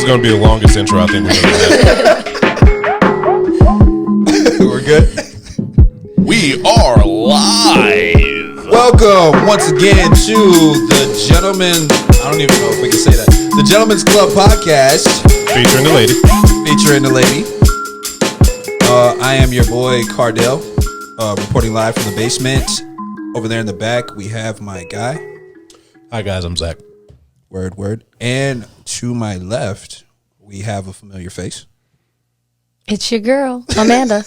is going to be the longest intro I think we've ever had. We're good. We are live. Welcome once again to the Gentleman. I don't even know if we can say that. The Gentleman's Club podcast. Featuring the lady. Featuring the lady. I am your boy Cardell, reporting live from the basement. Over there in the back, we have my guy. Hi guys, I'm Zach. Word. And to my left, we have a familiar face. It's your girl, Amanda.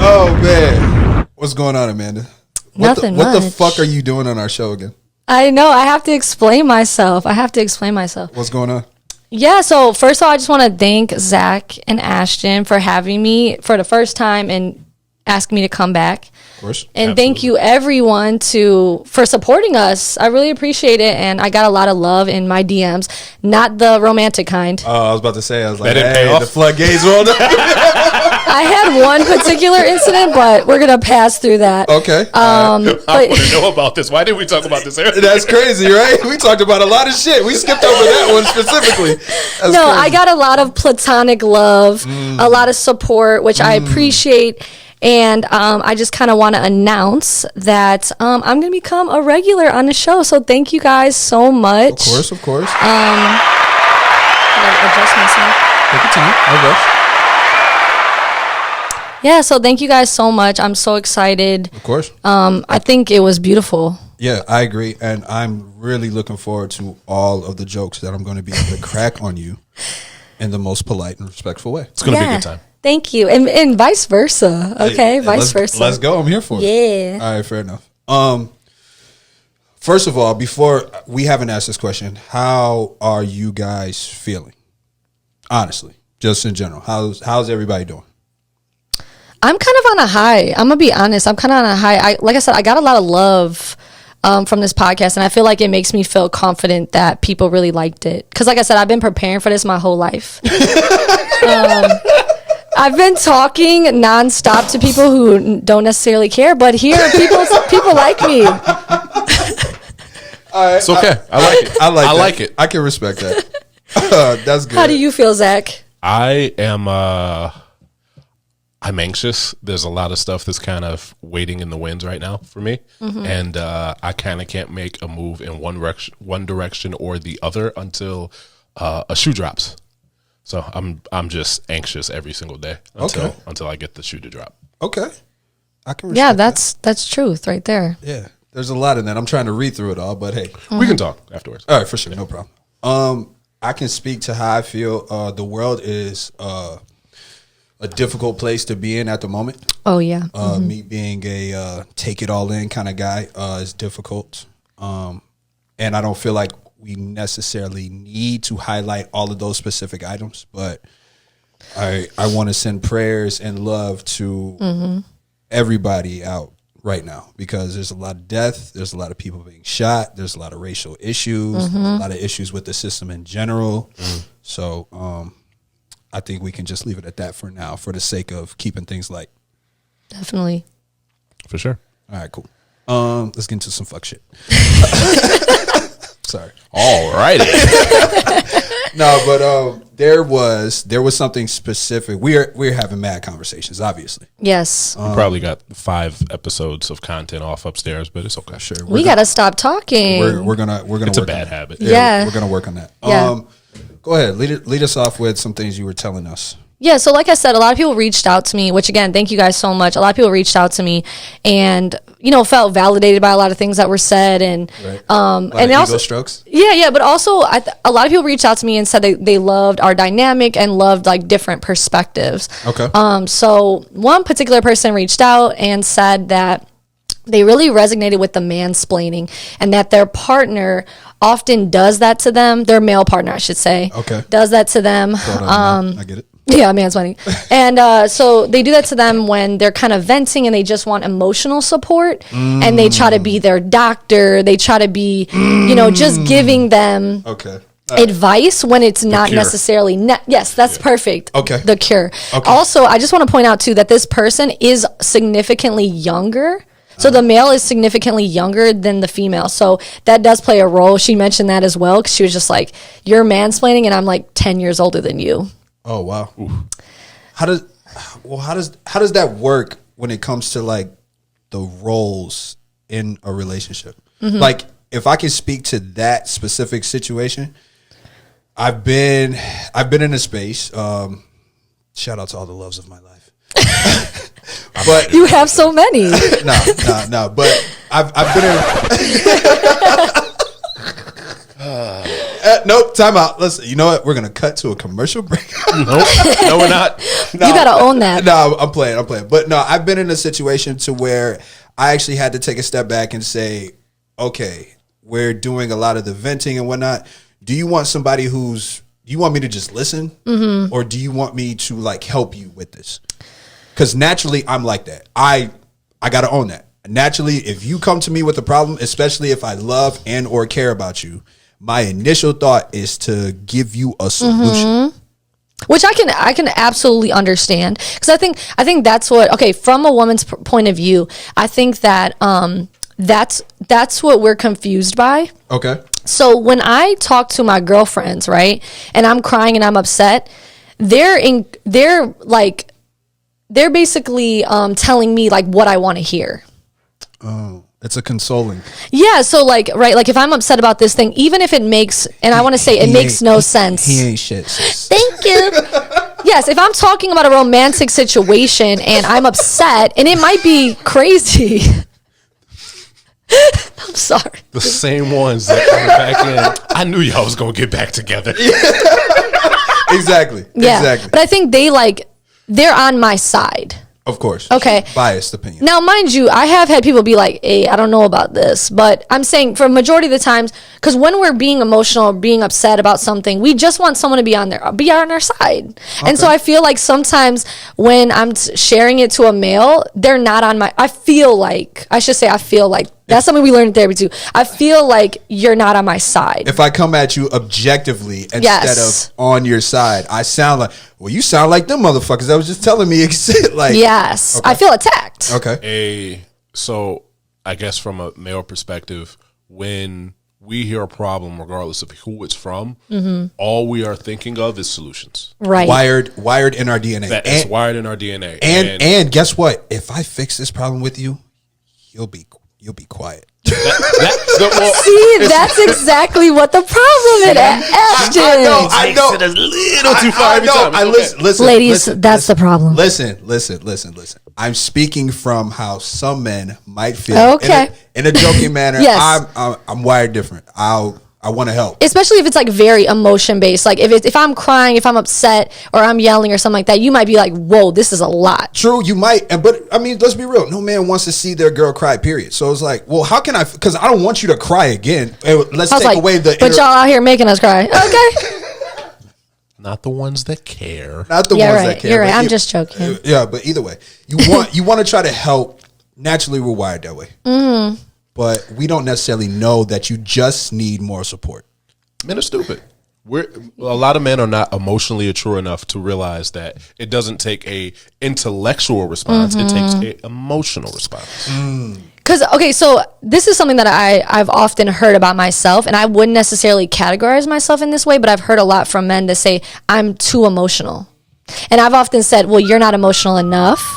Oh, man. What's going on, Amanda? Nothing What the much. fuck are you doing on our show again? I know. I have to explain myself. What's going on? Yeah, so first of all, I just want to thank Zach and Ashton for having me for the first time and asking me to come back. Of course. And Absolutely. thank you everyone for supporting us. I really appreciate it, and I got a lot of love in my DMs, not the romantic kind. Oh, I was about to say, I was like, That didn't pay hey, off? the floodgates rolled up. I had one particular incident, but we're gonna pass through that. Okay. I But want to know about this. Why did we talk about this earlier? That's crazy, right? We talked about a lot of shit. We skipped over that one specifically. That's no, crazy. I got a lot of platonic love, a lot of support, which I appreciate. And I just kind of want to announce that I'm going to become a regular on the show. So thank you guys so much. Of course. I gotta adjust myself. Take your time. No rush. Yeah, so thank you guys so much. I'm so excited. Of course. I think it was beautiful. Yeah, I agree. And I'm really looking forward to all of the jokes that I'm going to be able to crack on you in the most polite and respectful way. It's going to be a good time. Thank you. And vice versa. Okay, vice versa. Let's go. I'm here for it. Yeah. All right, fair enough. First of all, before we haven't asked this question, how are you guys feeling? Honestly, just in general, how's everybody doing? I'm kind of on a high. I'm gonna be honest. I'm kind of on a high. Like I said, I got a lot of love from this podcast, and I feel like it makes me feel confident that people really liked it. Because, like I said, I've been preparing for this my whole life. I've been talking nonstop to people who don't necessarily care, but here people like me. All right, It's okay. I like it. I like like it. I can respect that. That's good. How do you feel, Zach? I am I'm anxious. There's a lot of stuff that's kind of waiting in the winds right now for me. And I kind of can't make a move in one direction or the other until a shoe drops. So I'm just anxious every single day until I get the shoe to drop. Okay. I can respect Yeah, that. that's truth right there. Yeah. There's a lot in that. I'm trying to read through it all, but hey. We can talk afterwards. All right, for sure, no problem. I can speak to how I feel. The world is a difficult place to be in at the moment. Oh yeah. Me being a take it all in kind of guy is difficult, and I don't feel like we necessarily need to highlight all of those specific items. But I want to send prayers and love to everybody out right now, because there's a lot of death, there's a lot of people being shot, there's a lot of racial issues, there's a lot of issues with the system in general. So I think we can just leave it at that for now, for the sake of keeping things light. Definitely. For sure. All right, cool. Let's get into some fuck shit. Sorry. All righty. No, but there was something specific. We're having mad conversations, obviously. Yes. We probably got 5 episodes of content off upstairs, but it's okay. Sure. We gotta stop talking. We're gonna It's a work bad on that. habit. Yeah. We're gonna work on that. Yeah. Go ahead. Lead us off with some things you were telling us. Yeah, so like I said, a lot of people reached out to me, which again, thank you guys so much. A lot of people reached out to me and, felt validated by a lot of things that were said. And, Right. A lot and of also, ego strokes. yeah, but also a lot of people reached out to me and said they loved our dynamic and loved like different perspectives. Okay. So one particular person reached out and said that they really resonated with the mansplaining and that their partner often does that to them. Their male partner, I should say. Okay. Does that to them. I get it. Yeah, mansplaining. And so they do that to them when they're kind of venting and they just want emotional support. And they try to be their doctor. They try to be, just giving them Okay. advice when it's not cure. necessarily yes, that's perfect. Okay. The cure. Okay. Also, I just want to point out too that this person is significantly younger So the male is significantly younger than the female. So that does play a role. She mentioned that as well because she was just like, you're mansplaining and I'm like 10 years older than you. Oh, wow. Oof. How does that work when it comes to like the roles in a relationship? Mm-hmm. Like, if I can speak to that specific situation, I've been in a space. Shout out to all the loves of my life. But you have so many. No. But I've been in. Nope. Time out. Listen. You know what? We're gonna cut to a commercial break. Nope. No, we're not. No, you gotta own that. No, I'm playing. But no, I've been in a situation to where I actually had to take a step back and say, okay, we're doing a lot of the venting and whatnot. Do you want somebody do you want me to just listen? Mm-hmm. Or do you want me to like help you with this? Because naturally I'm like that. I got to own that. Naturally, if you come to me with a problem, especially if I love and or care about you, my initial thought is to give you a solution. Mm-hmm. Which I can absolutely understand. Because I think that's what, okay, from a woman's point of view, I think that that's what we're confused by. Okay. So when I talk to my girlfriends, right, and I'm crying and I'm upset, they're basically telling me like what I want to hear. Oh, it's a consoling. Yeah, so like, right, like if I'm upset about this thing, even if it makes, and I want to say it makes no sense. He ain't shit. Thank you. Yes, if I'm talking about a romantic situation and I'm upset, and it might be crazy. I'm sorry. The same ones that are back in. I knew y'all was gonna get back together. Exactly. Yeah. Exactly. But I think they're on my side. Of course. Okay. Biased opinion. Now, mind you, I have had people be like, hey, I don't know about this. But I'm saying for a majority of the times, because when we're being emotional or being upset about something, we just want someone to be on our side. Okay. And so I feel like sometimes when I'm sharing it to a male, they're not on my, I feel like that's something we learned in therapy too. I feel like you're not on my side. If I come at you objectively instead of on your side, I sound like, well, you sound like them motherfuckers that was just telling me like. Yes. Okay. I feel attacked. Okay. So I guess from a male perspective, when we hear a problem, regardless of who it's from, mm-hmm. all we are thinking of is solutions. Right. Wired in our DNA. It's wired in our DNA. And guess what? If I fix this problem with you, you'll be quiet. That's exactly what the problem is. I know. It is a little too far every time. Listen, ladies, that's the problem. Listen. I'm speaking from how some men might feel. Okay. In a joking manner. Yes. I'm wired different. I want to help. Especially if it's like very emotion based. Like if I'm crying, if I'm upset or I'm yelling or something like that, you might be like, whoa, this is a lot. True, you might. But I mean, let's be real. No man wants to see their girl cry, period. So it's like, well, how can I, because I don't want you to cry again. Let's take away the. But y'all out here making us cry. Okay. Not the ones that care. Not the ones that care. You're right. I'm just joking. Yeah, but either way, you want to try to help. Naturally, we're wired that way. Mm. But we don't necessarily know that you just need more support. Men are stupid. A lot of men are not emotionally mature enough to realize that it doesn't take a intellectual response. Mm-hmm. It takes an emotional response. Because, okay, so this is something that I've often heard about myself, and I wouldn't necessarily categorize myself in this way, but I've heard a lot from men that say, I'm too emotional. And I've often said, well, you're not emotional enough.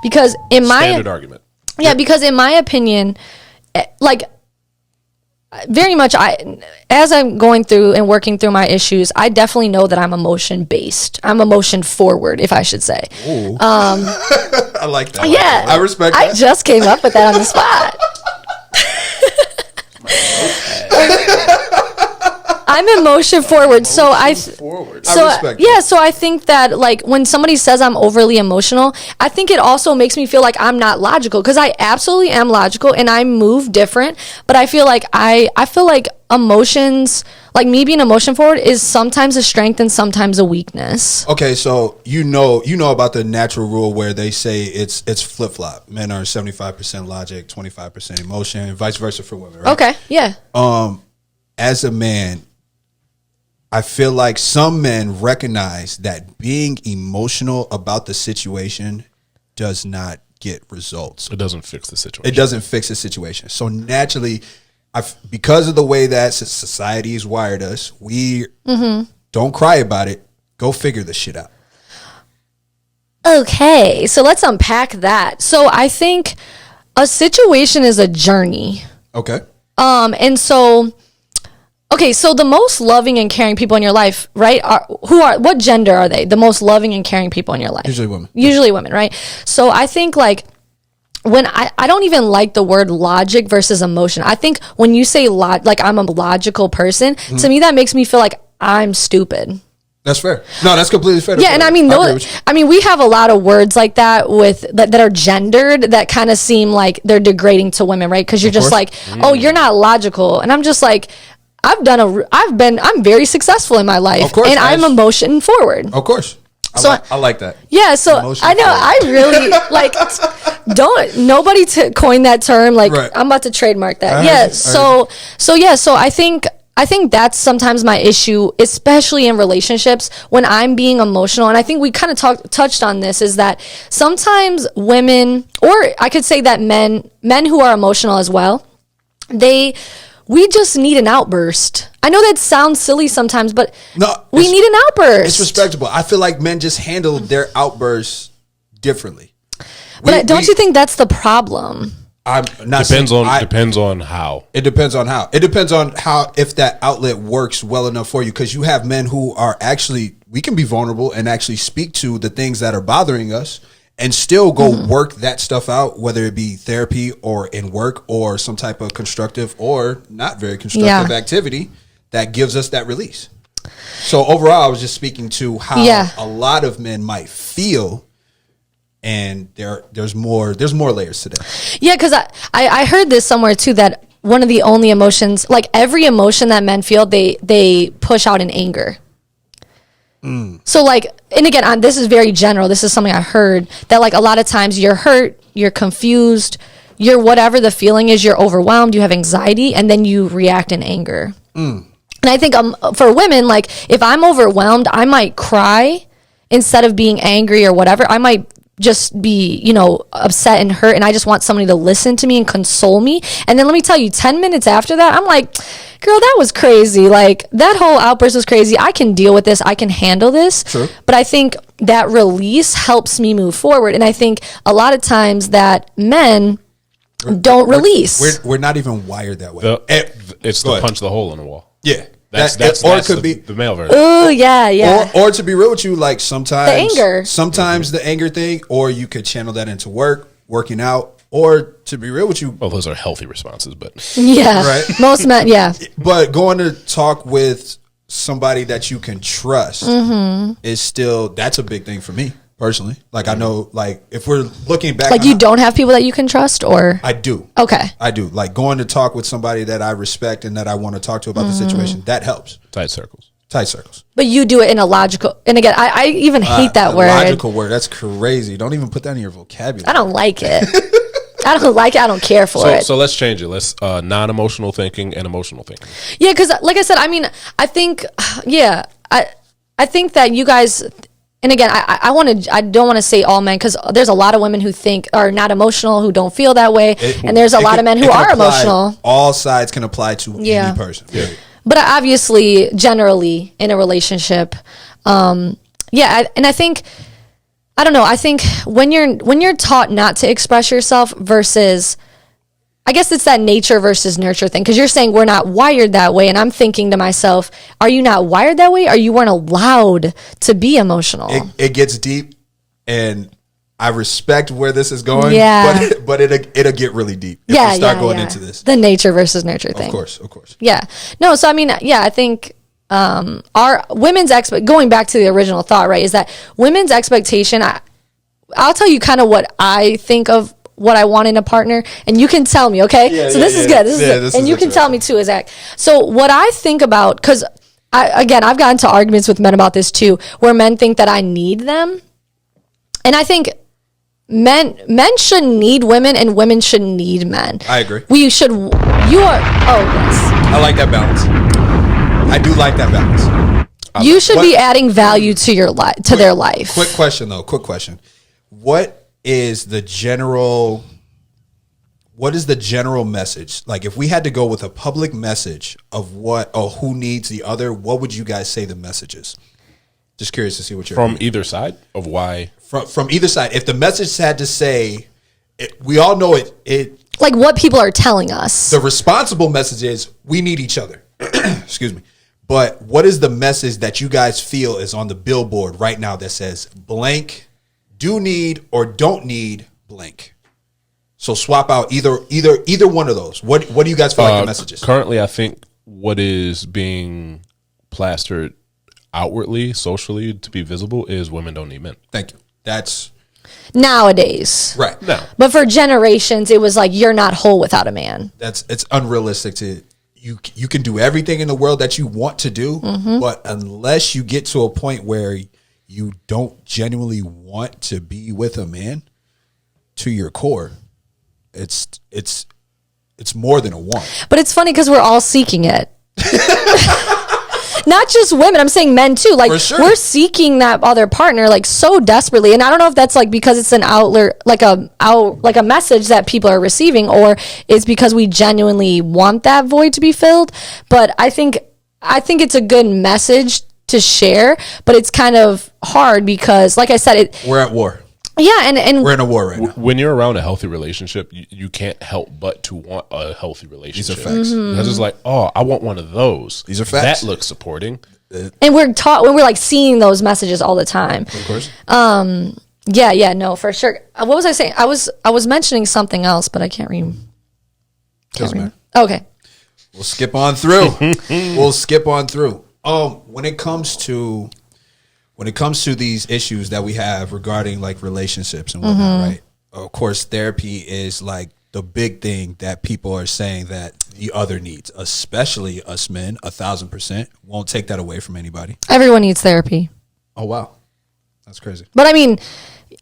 Because in my... Standard argument. Yeah, because in my opinion... like very much as I'm going through and working through my issues, I definitely know that I'm emotion based. I'm emotion forward, if I should say. I like that. Yeah. I respect that. I just came up with that on the spot. I'm emotion forward. So I respect that. So I think that like when somebody says I'm overly emotional, I think it also makes me feel like I'm not logical, because I absolutely am logical and I move different, but I feel like I feel like emotions, like me being emotion forward, is sometimes a strength and sometimes a weakness. Okay, so you know about the natural rule where they say it's flip-flop. Men are 75% logic, 25% emotion, and vice versa for women, right? Okay, yeah. As a man, I feel like some men recognize that being emotional about the situation does not get results. It doesn't fix the situation. It doesn't fix the situation. So naturally, because of the way that society has wired us, we don't cry about it. Go figure the shit out. Okay, so let's unpack that. So I think a situation is a journey. Okay. And so, okay, so the most loving and caring people in your life, right? What gender are they? The most loving and caring people in your life? Usually women. Usually women, right? So I think like when I don't even like the word logic versus emotion. I think when you say like I'm a logical person, to me that makes me feel like I'm stupid. That's fair. No, that's completely fair. Yeah, and I mean, we have a lot of words like that that are gendered that kind of seem like they're degrading to women, right? Because you're just like, oh, you're not logical, and I'm just like, I'm very successful in my life, of course, and I'm emotion forward. Of course. I like that. Yeah, so emotion I know forward. I really like nobody coined that term. Like right. I'm about to trademark that. So I think that's sometimes my issue, especially in relationships when I'm being emotional. And I think we kind of touched on this, is that sometimes women, or I could say that men who are emotional as well, we just need an outburst. I know that sounds silly sometimes, but we need an outburst. It's respectable. I feel like men just handle their outbursts differently. But don't you think that's the problem? Depends on how. It depends on how. It depends on how, if that outlet works well enough for you. Because you have men who are actually, we can be vulnerable and actually speak to the things that are bothering us and still go work that stuff out, whether it be therapy or in work or some type of constructive or not very constructive activity that gives us that release. So overall, I was just speaking to how a lot of men might feel. And there's more layers to that. Yeah, because I heard this somewhere too, that one of the only emotions, like every emotion that men feel, they push out in anger. So like, and again, this is very general. This is something I heard, that like a lot of times you're hurt, you're confused, you're whatever the feeling is, you're overwhelmed, you have anxiety, and then you react in anger. And I think for women, like if I'm overwhelmed, I might cry instead of being angry or whatever. I might just be, upset and hurt, and I just want somebody to listen to me and console me. And then let me tell you, 10 minutes after that, I'm like, girl, that was crazy. Like, that whole outburst was crazy. I can deal with this. I can handle this. Sure. But I think that release helps me move forward. And I think a lot of times that men don't release. We're not even wired that way. It's to punch the hole in the wall. Yeah. That's it could be the male version. Oh yeah. Or to be real with you, like sometimes the anger thing, or you could channel that into working out, or to be real with you, well, those are healthy responses, but right, most men, but going to talk with somebody that you can trust is still, that's a big thing for me personally. Like I know, like if we're looking back, like you don't have people that you can trust, or I do. Okay, I do. Like going to talk with somebody that I respect and that I want to talk to about the situation, that helps. Tight circles. But you do it in a logical, and again, I even hate that word. Logical word. That's crazy. Don't even put that in your vocabulary. I don't like it. I don't like it. I don't care for it. So let's change it. Let's non-emotional thinking and emotional thinking. Yeah, because like I said, I mean, I think, I think that you guys. And again, I don't want to say all men, because there's a lot of women who are not emotional, who don't feel that way, and there's a lot of men who are emotional. All sides can apply to any person. Yeah. But obviously, generally in a relationship, and I think, I don't know. I think when you're taught not to express yourself versus, I guess it's that nature versus nurture thing, because you're saying we're not wired that way, and I'm thinking to myself, are you not wired that way, or you weren't allowed to be emotional? It gets deep, and I respect where this is going, but it'll get really deep if we start going into this. The nature versus nurture thing. Of course. Yeah. No, so I mean, I think our women's going back to the original thought, right, is that women's expectation, I'll tell you kind of what I think of what I want in a partner, and you can tell me, okay? This is good. This is good. And you can tell me too, Zach. So what I think about, because I've gotten into arguments with men about this too, where men think that I need them. And I think men shouldn't need women, and women shouldn't need men. I agree. Yes. I like that balance. I do like that balance. You should be adding value to their life. Quick question though. What is the general message? Like, if we had to go with a public message of what or who needs the other, what would you guys say the message is? Just curious to see what you're From either side of why. From either side. If the message had to say, we all know it. Like what people are telling us. The responsible message is we need each other. Excuse me. But what is the message that you guys feel is on the billboard right now that says blank, do need or don't need blank? So swap out either one of those. What do you guys feel like the message is? Currently, I think what is being plastered outwardly, socially, to be visible is women don't need men. Thank you. That's nowadays. right. No. But for generations, it was like, you're not whole without a man. It's unrealistic to you can do everything in the world that you want to do, but unless you get to a point where you don't genuinely want to be with a man to your core, it's more than a want. But it's funny because we're all seeking it. Not just women, I'm saying men too. Like, For sure. we're seeking that other partner like so desperately. And I don't know if that's like because it's an outlet, like a message that people are receiving, or it's because we genuinely want that void to be filled. But I think it's a good message to share, but it's kind of hard because, like I said, We're at war. yeah, and We're in a war right now. When you're around a healthy relationship, you can't help but to want a healthy relationship. These are facts. Because it's like, oh, I want one of those. These are facts. That looks supporting. and we're taught when we're like seeing those messages all the time. Of course. Yeah, no, for sure. What was I saying? I was mentioning something else, but I can't read. Doesn't matter. Okay. We'll skip on through. When it comes to these issues that we have regarding like relationships and whatnot, right? Of course, therapy is like the big thing that people are saying that the other needs, especially us men, 1,000%. Won't take that away from anybody. Everyone needs therapy. Oh, wow. That's crazy. But I mean,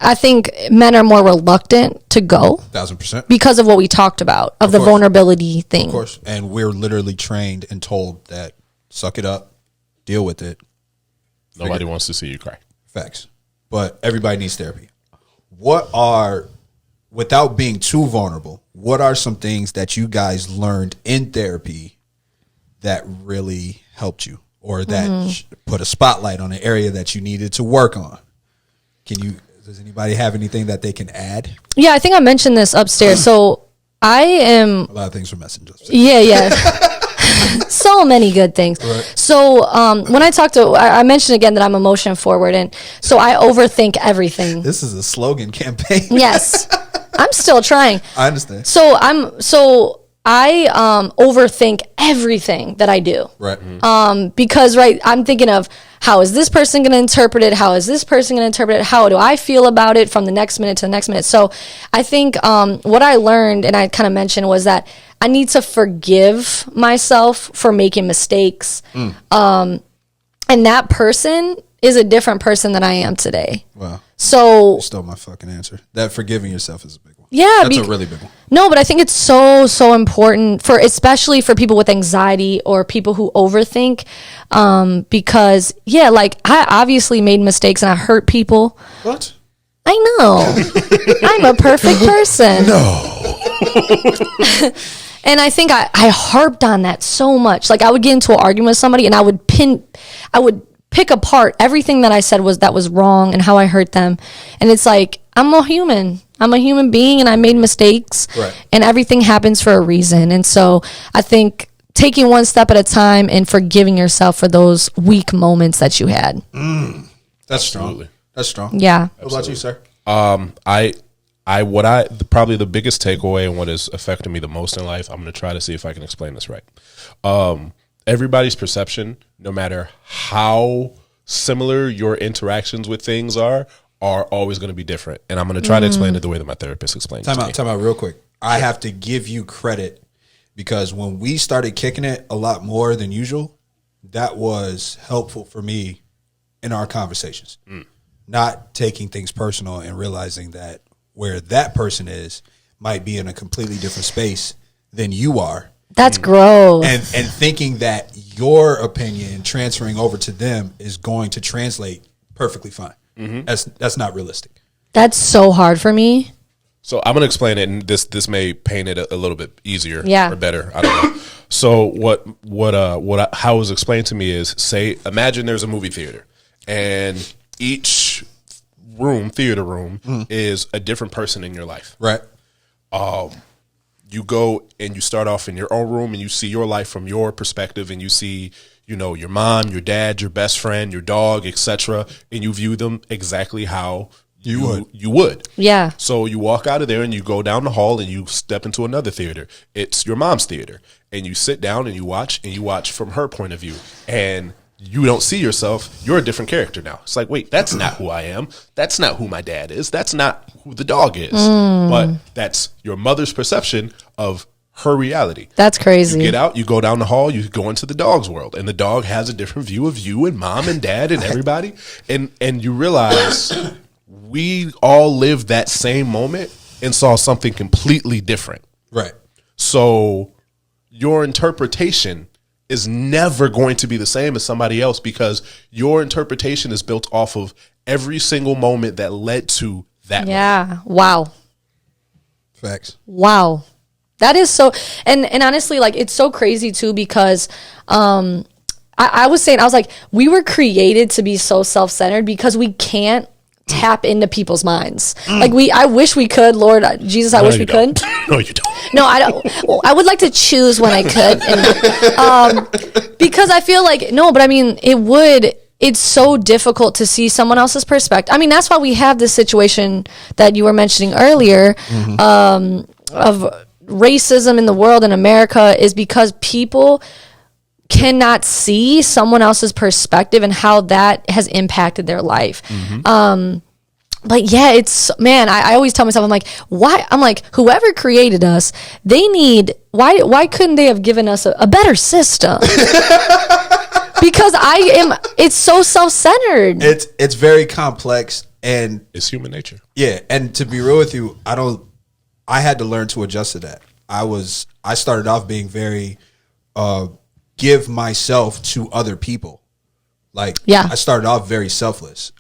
I think men are more reluctant to go 1,000%. because of what we talked about, of the course. vulnerability thing. Of course. And we're literally trained and told that suck it up, deal with it. Nobody wants to see you cry. Facts. But everybody needs therapy. Without being too vulnerable, what are some things that you guys learned in therapy that really helped you, or that put a spotlight on an area that you needed to work on? Does anybody have anything that they can add? Yeah, I think I mentioned this upstairs. So I am. A lot of things from messengers. Yeah. So many good things. Right. So when I mentioned again that I'm emotion forward, and so I overthink everything. This is a slogan campaign. Yes, I'm still trying. I understand. So I overthink everything that I do. Right. Because I'm thinking of, how is this person going to interpret it? How is this person going to interpret it? How do I feel about it from the next minute to the next minute? So I think what I learned, and I kind of mentioned, was that I need to forgive myself for making mistakes. And that person is a different person than I am today. Wow. So You stole my fucking answer. That forgiving yourself is a big one. yeah, That's a really big one. no, but I think it's so important especially for people with anxiety or people who overthink, because like I obviously made mistakes and I hurt people. What? I know. I'm a perfect person. No. And I think I harped on that so much. Like, I would get into an argument with somebody and I would pick apart everything that I said that was wrong and how I hurt them. And it's like, I'm a human being and I made mistakes. Right. And everything happens for a reason. And so I think taking one step at a time and forgiving yourself for those weak moments that you had. That's strong. Absolutely. That's strong. Yeah. What about you, sir? Probably the biggest takeaway and what has affected me the most in life, I'm going to try to see if I can explain this right. Everybody's perception, no matter how similar your interactions with things are always going to be different. And I'm going to try to explain it the way that my therapist explained it to me. Time out real quick. I have to give you credit because when we started kicking it a lot more than usual, that was helpful for me in our conversations. Not taking things personal and realizing that where that person is might be in a completely different space than you are. That's growth. And thinking that your opinion transferring over to them is going to translate perfectly fine. That's not realistic. That's so hard for me. So I'm gonna explain it, and this may paint it a little bit easier, Yeah. or better. I don't know. So how it was explained to me is, imagine there's a movie theater, and each theater room, is a different person in your life. Right. You go and you start off in your own room, and you see your life from your perspective, and you see, your mom, your dad, your best friend, your dog, etc., and you view them exactly how you would. Yeah. So you walk out of there and you go down the hall and you step into another theater. It's your mom's theater, and you sit down and you watch from her point of view, and you don't see yourself. You're a different character now. It's like, wait, that's not who I am. That's not who my dad is. That's not who the dog is. But that's your mother's perception of her reality. That's crazy. You get out, you go down the hall, you go into the dog's world, and the dog has a different view of you and mom and dad and everybody. And you realize we all lived that same moment and saw something completely different. Right. So your interpretation is never going to be the same as somebody else, because your interpretation is built off of every single moment that led to that moment. Yeah. Wow. Facts. Wow. That is so, and honestly, like, it's so crazy too, because I was like, we were created to be so self-centered because we can't tap into people's minds. Like, I wish we could, Lord Jesus, I wish we could. No, you don't. No, I don't. Well, I would like to choose when I could, and, because I feel like, no, but I mean, it's so difficult to see someone else's perspective. I mean, that's why we have this situation that you were mentioning earlier, of racism in the world in America, is because people cannot see someone else's perspective and how that has impacted their life. But yeah, I always tell myself, I'm like, why? I'm like, whoever created us, why couldn't they have given us a better system? Because it's so self-centered. It's very complex, and It's human nature. yeah, and to be real with you, I had to learn to adjust to that. I started off being very give myself to other people. Like, Yeah. I started off very selfless.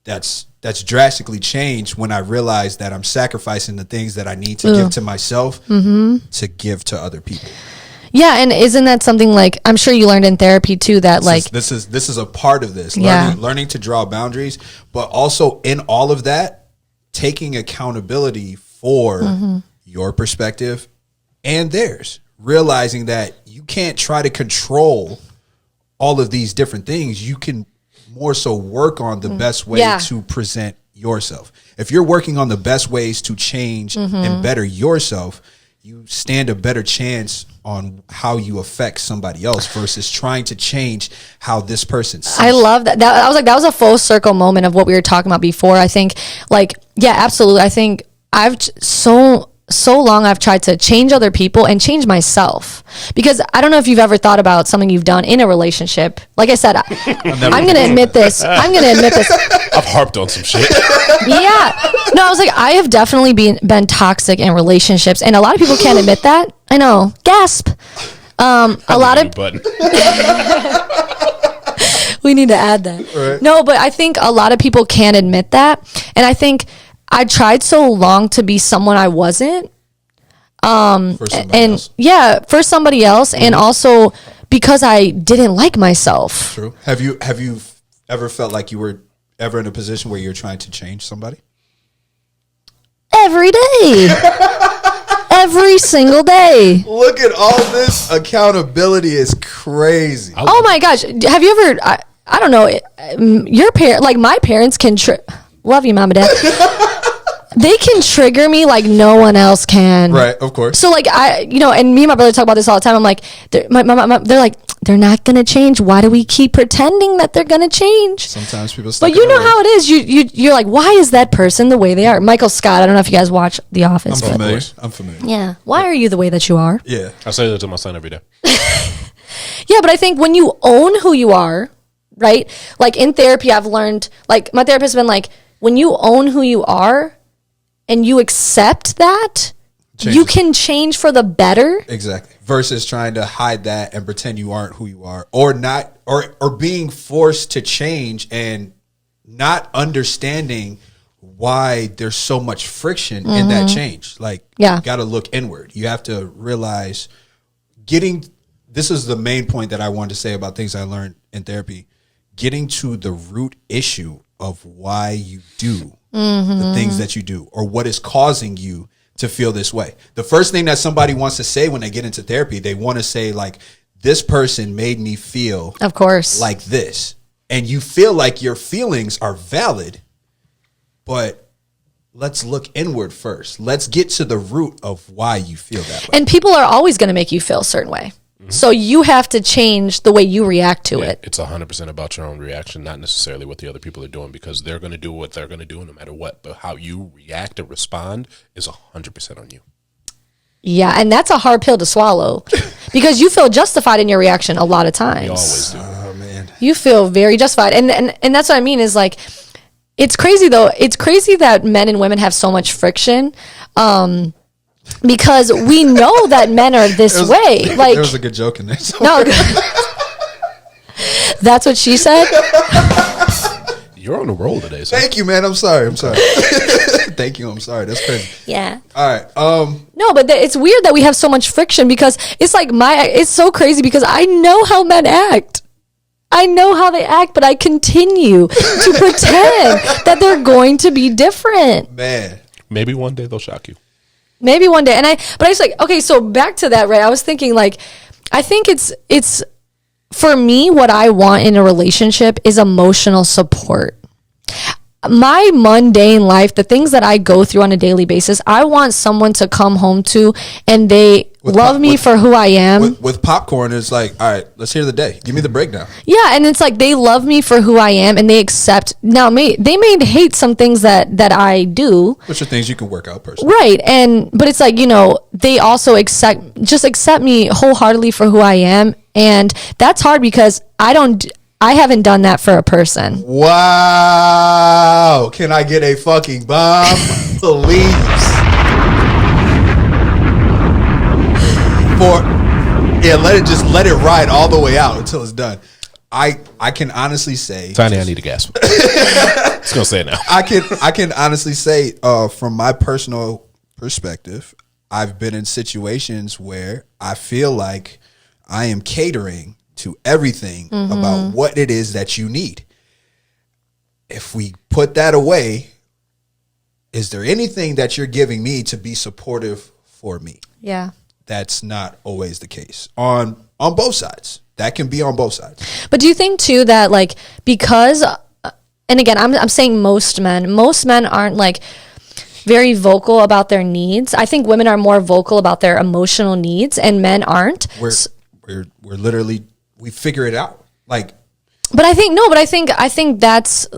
That's drastically changed when I realized that I'm sacrificing the things that I need to give to myself to give to other people. Yeah, and isn't that something, like, I'm sure you learned in therapy too, that This is a part of this. Yeah. Learning to draw boundaries, but also in all of that, taking accountability for your perspective and theirs. Realizing that you can't try to control all of these different things. You can more so work on the best way to present yourself. If you're working on the best ways to change and better yourself, you stand a better chance on how you affect somebody else versus trying to change how this person sees. I love that. I was like, that was a full circle moment of what we were talking about before. I think, like, yeah, absolutely. I think so long I've tried to change other people and change myself, because I don't know if you've ever thought about something you've done in a relationship. Like I said, I'm going to admit this. I've harped on some shit. Yeah. No, I was like, I have definitely been toxic in relationships, and a lot of people can't admit that. I know. Gasp. A lot of we need to add that. Right. No, but I think a lot of people can't admit that, and I think I tried so long to be someone I wasn't. For somebody else. Yeah, for somebody else, and also because I didn't like myself. True. Have you ever felt like you were ever in a position where you're trying to change somebody? Every day. Every single day. Look at all this accountability is crazy. Oh my gosh. Have you ever, I don't know, your parent, like my parents can, love you, mom and dad. They can trigger me like no one else can. Right, of course. So like and me and my brother talk about this all the time. I'm like, they're like, they're not gonna change. Why do we keep pretending that they're gonna change? Sometimes people. But you know how it is. You're like, why is that person the way they are? Michael Scott. I don't know if you guys watch The Office. I'm familiar. Yeah. Why are you the way that you are? Yeah. I say that to my son every day. Yeah, but I think when you own who you are, right? Like in therapy, I've learned. Like my therapist has been like, when you own who you are, and you accept that, you can change for the better. Exactly. Versus trying to hide that and pretend you aren't who you are, or not, or being forced to change and not understanding why there's so much friction in that change. Like, Yeah. you got to look inward. You have to realize this is the main point that I wanted to say about things I learned in therapy, getting to the root issue of why you do the things that you do, or what is causing you to feel this way. The first thing that somebody wants to say when they get into therapy, they want to say, like, this person made me feel, of course, like this. And you feel like your feelings are valid, but let's look inward first. Let's get to the root of why you feel that way. And people are always going to make you feel a certain way. So you have to change the way you react to it. It's 100% about your own reaction, not necessarily what the other people are doing, because they're going to do what they're going to do no matter what. But how you react and respond is 100% on you. Yeah, and that's a hard pill to swallow because you feel justified in your reaction a lot of times. We always do. Oh, man. You feel very justified. And that's what I mean is, like, it's crazy though. It's crazy that men and women have so much friction. Because we know that men are this way. Like, there was a good joke in there. No, that's what she said. You're on a roll today. So. Thank you, man. I'm sorry. Thank you. I'm sorry. That's crazy. Yeah. All right. No, but it's weird that we have so much friction because it's like it's so crazy because I know how men act. I know how they act, but I continue to pretend that they're going to be different. Man. Maybe one day they'll shock you. Maybe one day. But I was like, okay, so back to that, right? I was thinking, like, I think it's for me, what I want in a relationship is emotional support. My mundane life, the things that I go through on a daily basis, I want someone to come home to and they love me for who I am. With popcorn, it's like, all right, let's hear the day. Give me the breakdown. Yeah, and it's like they love me for who I am and they accept. Now, they may hate some things that I do. Which are things you can work out personally. Right, but it's like, they also accept me wholeheartedly for who I am. And that's hard because I haven't done that for a person. Wow. Can I get a fucking bomb? Please. Let it ride all the way out until it's done. I can honestly say, Tiny, I need a gasp. Let's go say it now. I can honestly say, from my personal perspective, I've been in situations where I feel like I am catering to everything about what it is that you need. If we put that away, is there anything that you're giving me to be supportive for me? Yeah. That's not always the case on both sides. That can be on both sides. But do you think too that, like, because, and again, I'm saying most men aren't like very vocal about their needs. I think women are more vocal about their emotional needs and men aren't. We're literally, we figure it out. Like, but I think that's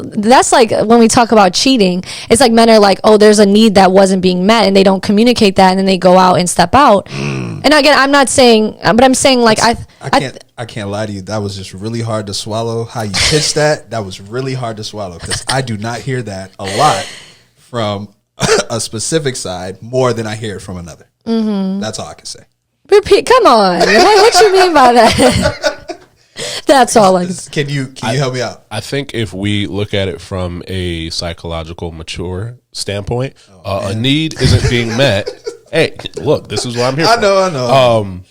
like when we talk about cheating, it's like men are like, oh, there's a need that wasn't being met and they don't communicate that and then they go out and step out. And again, I'm not saying, but I'm saying, like, I can't lie to you. That was just really hard to swallow. How you pitched that was really hard to swallow because I do not hear that a lot from a specific side more than I hear it from another. That's all I can say. Repeat. Come on. What you mean by that? That's all I can you help me out? I think if we look at it from a psychological mature standpoint, a need isn't being met. Hey, look, this is what I'm here for. I know.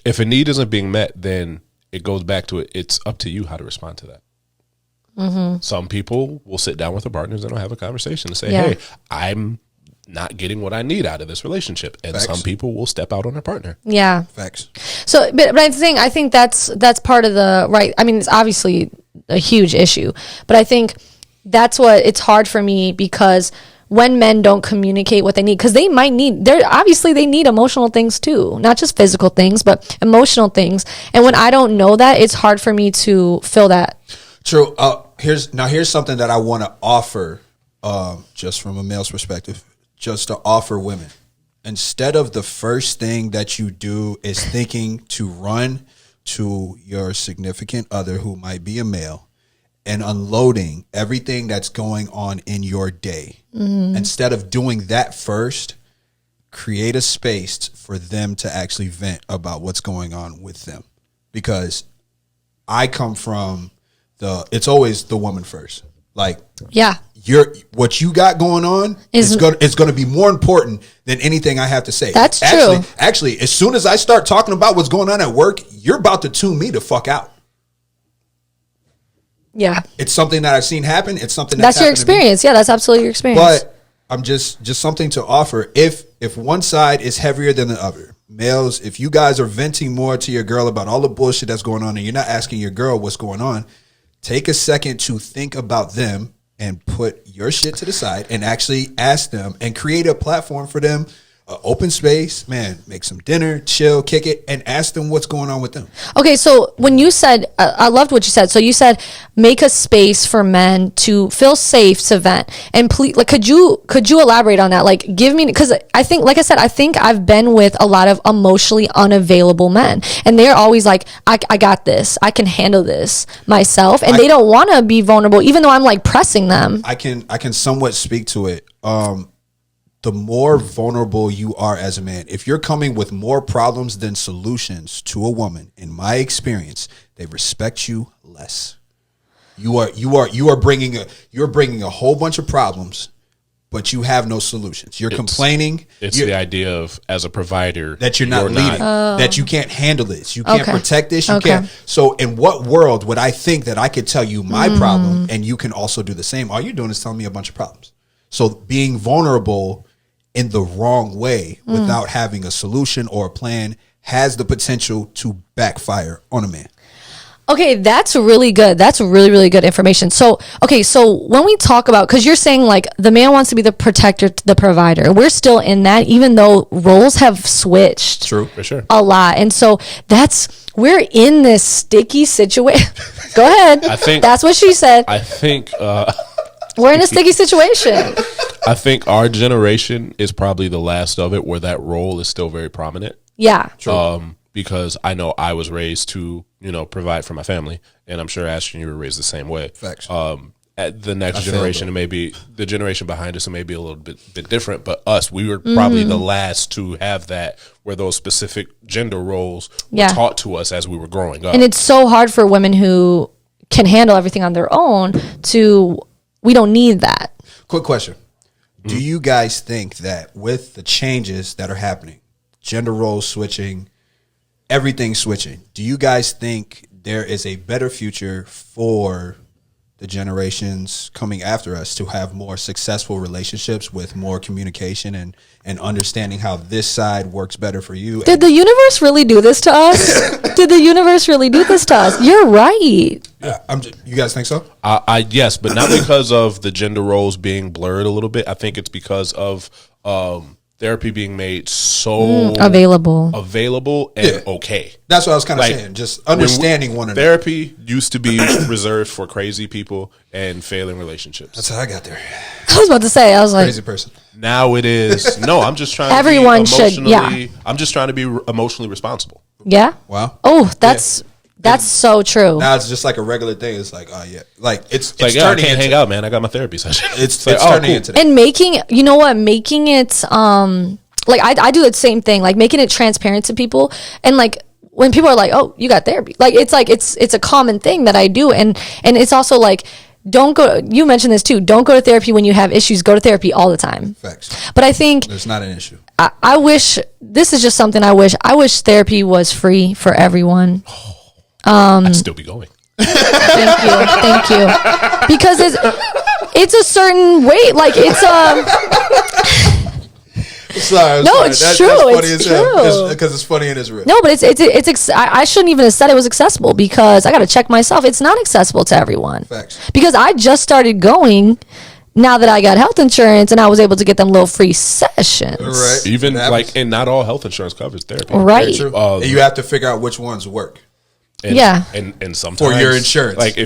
If a need isn't being met, then it goes back to it. It's up to you how to respond to that. Some people will sit down with their partners and they'll have a conversation and say, hey, I'm not getting what I need out of this relationship. And Facts. some people will step out on their partner. Yeah. Facts. So, but I'm saying, I think that's part of the right. I mean, it's obviously a huge issue, but I think that's what it's hard for me because when men don't communicate what they need, because they need emotional things too, not just physical things, but emotional things. And when I don't know that, it's hard for me to feel that. True. Here's something that I want to offer, just from a male's perspective, just to offer women. Instead of the first thing that you do is thinking to run to your significant other who might be a male and unloading everything that's going on in your day. Instead of doing that first, create a space for them to actually vent about what's going on with them. Because I come from it's always the woman first. Like, Yeah. what you got going on is gonna be more important than anything I have to say. That's true. Actually, as soon as I start talking about what's going on at work, you're about to tune me the fuck out. Yeah. It's something that I've seen happen. It's something that's your experience. Yeah, that's absolutely your experience. But I'm just something to offer. If one side is heavier than the other, males, if you guys are venting more to your girl about all the bullshit that's going on and you're not asking your girl what's going on, take a second to think about them and put your shit to the side and actually ask them and create a platform for them. Open space, man, make some dinner, chill, kick it, and ask them what's going on with them. Okay, so when you said, I loved what you said. So you said, make a space for men to feel safe to vent. And please, like, could you elaborate on that? Like, give me, because I think, like I said, I think I've been with a lot of emotionally unavailable men, and they're always like, I got this, I can handle this myself, and they don't want to be vulnerable, even though I'm like pressing them. I can somewhat speak to it. The more vulnerable you are as a man, if you're coming with more problems than solutions to a woman, in my experience, they respect you less. You're bringing a whole bunch of problems, but you have no solutions. You're complaining. It's the idea of, as a provider, that you're not leading, that you can't handle this, you can't protect this, you can't. So in what world would I think that I could tell you my problem and you can also do the same? All you're doing is telling me a bunch of problems. So being vulnerable in the wrong way without having a solution or a plan has the potential to backfire on a man. Okay, that's really good. That's really, really good information. So, okay, so when we talk about, because you're saying like the man wants to be the protector, the provider, we're still in that, even though roles have switched. True, for sure. A lot. And so we're in this sticky situation. Go ahead. I think that's what she said. I think we're in a sticky situation. I think our generation is probably the last of it where that role is still very prominent. Yeah. Because I know I was raised to, provide for my family, and I'm sure Ashton, you were raised the same way. Facts. At the next generation, and maybe the generation behind us, it may be a little bit different, but us, we were probably the last to have that, where those specific gender roles were taught to us as we were growing up. And it's so hard for women who can handle everything on their own we don't need that. Quick question. Do you guys think that with the changes that are happening, gender roles switching, everything switching, do you guys think there is a better future for the generations coming after us to have more successful relationships with more communication and understanding how this side works better for you? Did the universe really do this to us? Did the universe really do this to us? You're right. You guys think so? Yes, but not because of the gender roles being blurred a little bit. I think it's because of therapy being made so available and okay. That's what I was kind of saying. Just understanding one another. Therapy used to be reserved for crazy people and failing relationships. That's how I got there. I was about to say, crazy person. Now it is. No, I'm just trying. Everyone to be should. Yeah. I'm just trying to be emotionally responsible. Yeah. Wow. Oh, that's so true. Now it's just like a regular thing. It's like, oh yeah, like it's like, I can't hang out, man. I got my therapy session. It's turning into that. And making it, like I do the same thing, like making it transparent to people, and like when people are like, oh, you got therapy, like it's a common thing that I do, and it's also like, don't go. You mentioned this too. Don't go to therapy when you have issues. Go to therapy all the time. Facts. But I think there's not an issue. I wish this is just something I wish therapy was free for everyone. I'd still be going. Thank you. Because it's a certain way. Like it's Sorry, no, sorry. it's true. It's true because it's funny and it's real. No, but I shouldn't even have said it was accessible, because I got to check myself. It's not accessible to everyone. Facts. Because I just started going now that I got health insurance, and I was able to get them little free sessions. Right. Even and not all health insurance covers therapy. Right. And you have to figure out which ones work. And sometimes for your insurance, like I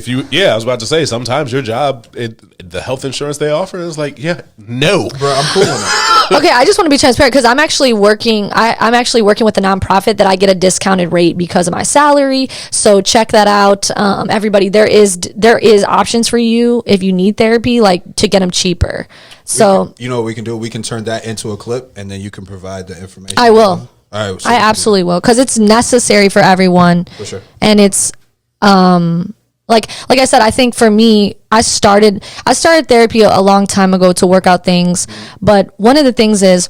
was about to say, sometimes your job, the health insurance they offer is like, no, bro, I'm cool on that. Okay, I just want to be transparent, because I'm actually working. I'm actually working with a nonprofit that I get a discounted rate because of my salary. So check that out, everybody. There is options for you if you need therapy, like to get them cheaper. So you know what we can do? We can turn that into a clip, and then you can provide the information. I will. All right, I absolutely will, because it's necessary for everyone. For sure. And it's Like I said, I think for me, I started therapy a long time ago to work out things. But one of the things is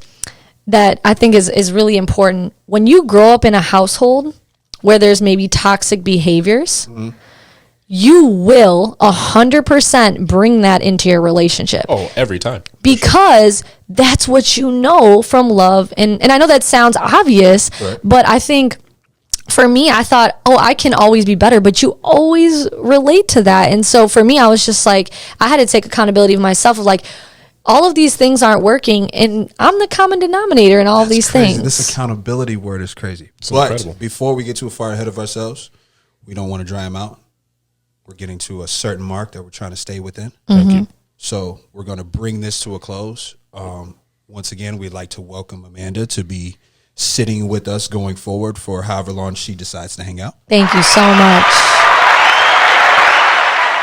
that I think is really important. When you grow up in a household where there's maybe toxic behaviors, you will 100% bring that into your relationship. Oh, every time. Because that's what you know from love. And I know that sounds obvious, Right. but I think for me, I thought, oh, I can always be better, but you always relate to that. And so for me, I was just like, I had to take accountability of myself of like, all of these things aren't working, and I'm the common denominator in all these crazy. things. This accountability word is crazy. It's But incredible. before we get too far ahead of ourselves, we don't want to dry them out. We're getting to a certain mark that we're trying to stay within. Thank you. So we're going to bring this to a close. Once again, we'd like to welcome Amanda to be sitting with us going forward for however long she decides to hang out. Thank you so much.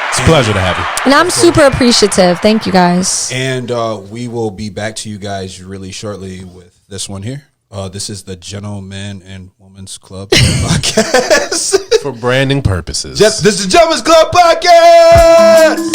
It's a pleasure to have you. And I'm super appreciative. Thank you guys. And we will be back to you guys really shortly with this one here. This is the Gentlemen and Women's Club podcast. For branding purposes. This is the Gentlemen's Club podcast.